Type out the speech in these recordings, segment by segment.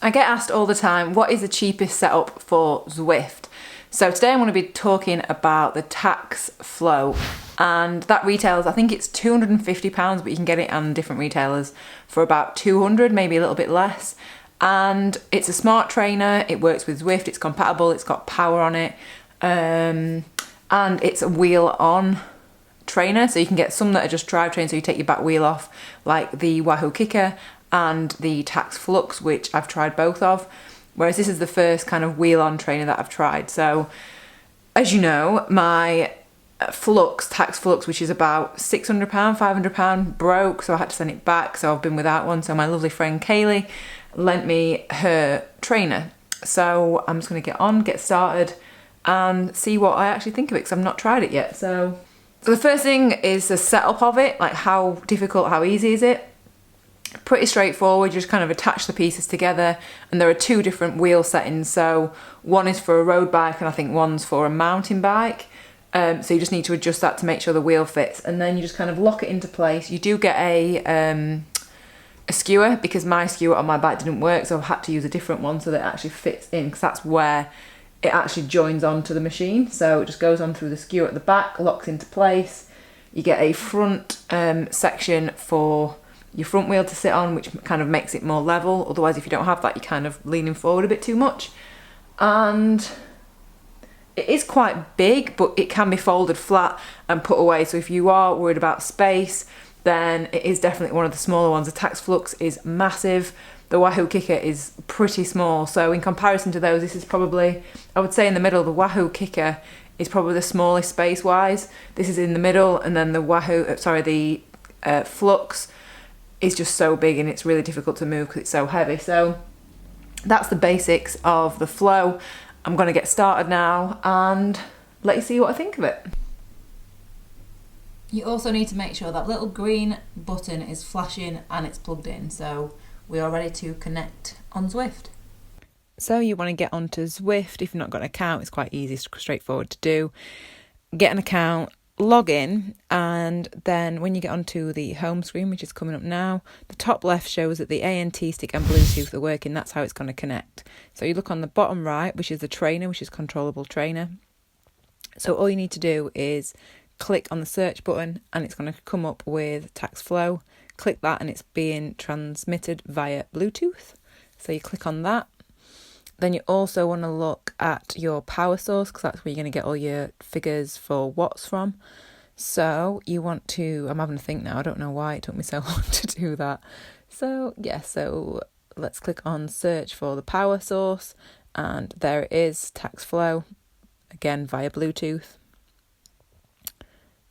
I get asked all the time, what is the cheapest setup for Zwift? So today I'm going to be talking about the Tax Flow, and that retails, I think it's £250, but you can get it on different retailers for about 200, maybe a little bit less. And it's a smart trainer, it works with Zwift, it's compatible, it's got power on it, and it's a wheel-on trainer, so you can get some that are just drivetrain, so you take your back wheel off, like the Wahoo Kicker and the Tax Flux, which I've tried both of, whereas this is the first kind of wheel-on trainer that I've tried. So, as you know, my Tax Flux, which is about £600, £500, broke, so I had to send it back, so I've been without one. So my lovely friend Kaylee lent me her trainer. So I'm just going to get started and see what I actually think of it, because I've not tried it yet. So the first thing is the setup of it, like how difficult, how easy is it? Pretty straightforward, you just kind of attach the pieces together, and there are two different wheel settings. So one is for a road bike and I think one's for a mountain bike. So you just need to adjust that to make sure the wheel fits, and then you just kind of lock it into place. You do get a skewer, because my skewer on my bike didn't work, so I've had to use a different one so that it actually fits in, because that's where it actually joins onto the machine. So it just goes on through the skewer at the back, locks into place. You get a front section for your front wheel to sit on, which kind of makes it more level. Otherwise, if you don't have that, you're kind of leaning forward a bit too much. And it is quite big, but it can be folded flat and put away. So if you are worried about space, then it is definitely one of the smaller ones. The Tax Flux is massive. The Wahoo Kicker is pretty small. So in comparison to those, this is probably, I would say in the middle. The Wahoo Kicker is probably the smallest space-wise. This is in the middle, and then the Flux is just so big, and it's really difficult to move because it's so heavy. So that's the basics of the Flow. I'm going to get started now and let you see what I think of it. You also need to make sure that little green button is flashing and it's plugged in, so we are ready to connect on Zwift. So you want to get onto Zwift. If you've not got an account, it's quite easy, straightforward to do. Get an account, log in, and then when you get onto the home screen, which is coming up now, the top left shows that the ANT stick and Bluetooth are working. That's how it's going to connect. So you look on the bottom right, which is the trainer, which is controllable trainer. So all you need to do is click on the search button, and it's going to come up with Tax Flow. Click that, and it's being transmitted via Bluetooth. So you click on that. Then you also want to look at your power source, because that's where you're going to get all your figures for watts from. So you want to, I'm having to think now, I don't know why it took me so long to do that. So yeah, so let's click on search for the power source, and there it is, Tax Flow, again via Bluetooth.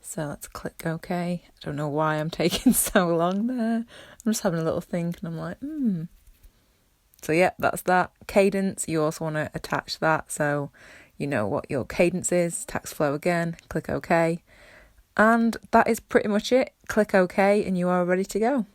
So let's click OK. I don't know why I'm taking so long there. I'm just having a little think, and I'm like, So yeah, that's that. Cadence, you also want to attach that so you know what your cadence is. Tax Flow again, click OK. And that is pretty much it. Click OK and you are ready to go.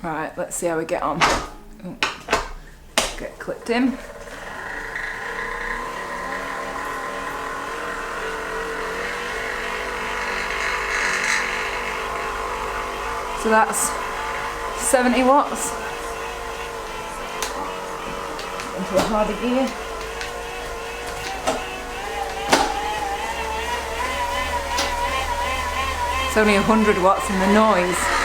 Right, let's see how we get on. Get clipped in. So that's 70 watts. Into a harder gear. It's only 100 watts in the noise.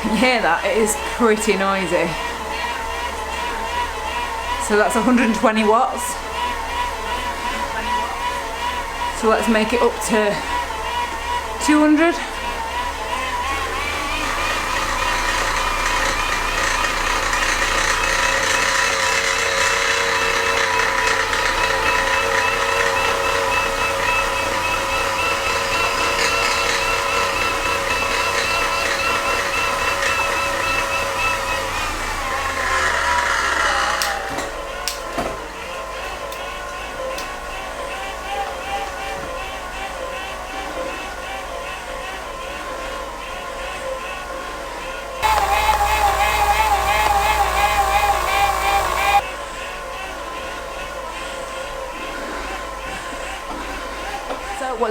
You hear that? It is pretty noisy. So that's 120 watts. So let's make it up to 200.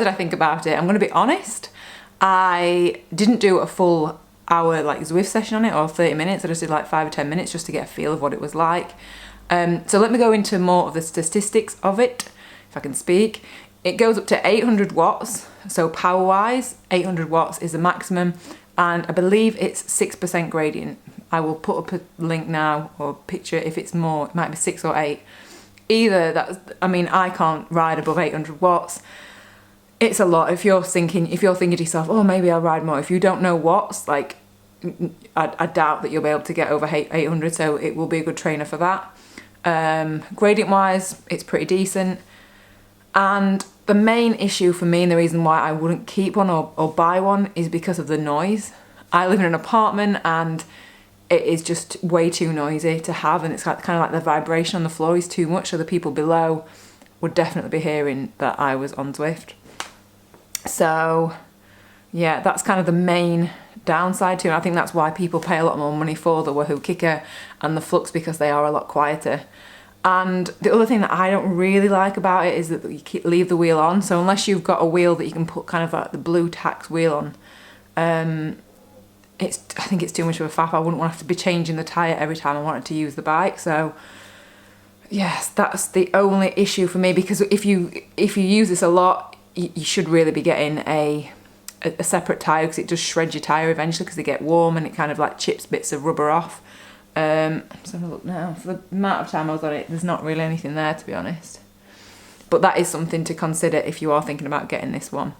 did I think about it? I'm going to be honest. I didn't do a full hour like Zwift session on it, or 30 minutes. I just did like 5 or 10 minutes just to get a feel of what it was like. So let me go into more of the statistics of it, if I can speak. It goes up to 800 watts. So power wise, 800 watts is the maximum. And I believe it's 6% gradient. I will put up a link now or a picture if it's more. It might be 6 or 8. Either that's, I mean, I can't ride above 800 watts. It's a lot. If you're thinking to yourself, oh, maybe I'll ride more. If you don't know watts, like, I doubt that you'll be able to get over 800. So it will be a good trainer for that. Gradient wise, it's pretty decent. And the main issue for me, and the reason why I wouldn't keep one or buy one, is because of the noise. I live in an apartment and it is just way too noisy to have, and it's kind of like the vibration on the floor is too much, so the people below would definitely be hearing that I was on Zwift. So yeah, that's kind of the main downside to it. I think that's why people pay a lot more money for the Wahoo Kicker and the Flux, because they are a lot quieter. And the other thing that I don't really like about it is that you leave the wheel on. So unless you've got a wheel that you can put kind of like the blue tax wheel on, I think it's too much of a faff. I wouldn't want to have to be changing the tyre every time I wanted to use the bike. So yes, that's the only issue for me, because if you use this a lot, you should really be getting a separate tyre, because it does shred your tyre eventually, because they get warm and it kind of like chips bits of rubber off. I'm just having a look now. For the amount of time I was on it, there's not really anything there, to be honest. But that is something to consider if you are thinking about getting this one.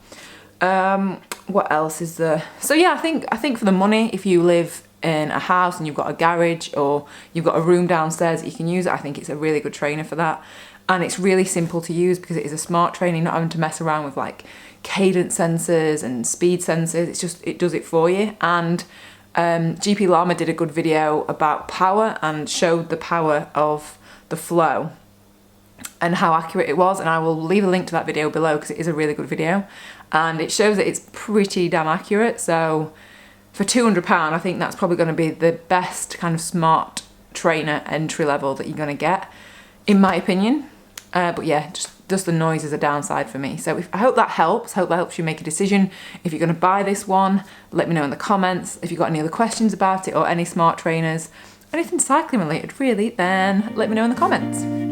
What else is there? So yeah, I think for the money, if you live in a house and you've got a garage or you've got a room downstairs that you can use it, I think it's a really good trainer for that. And it's really simple to use because it is a smart trainer. You're not having to mess around with like cadence sensors and speed sensors. It's just, it does it for you. And GP Llama did a good video about power and showed the power of the flow and how accurate it was, and I will leave a link to that video below because it is a really good video and it shows that it's pretty damn accurate. So for £200 I think that's probably going to be the best kind of smart trainer entry level that you're going to get, in my opinion. But yeah, just the noise is a downside for me. So I hope that helps. Hope that helps you make a decision. If you're going to buy this one, let me know in the comments. If you've got any other questions about it or any smart trainers, anything cycling related really, then let me know in the comments.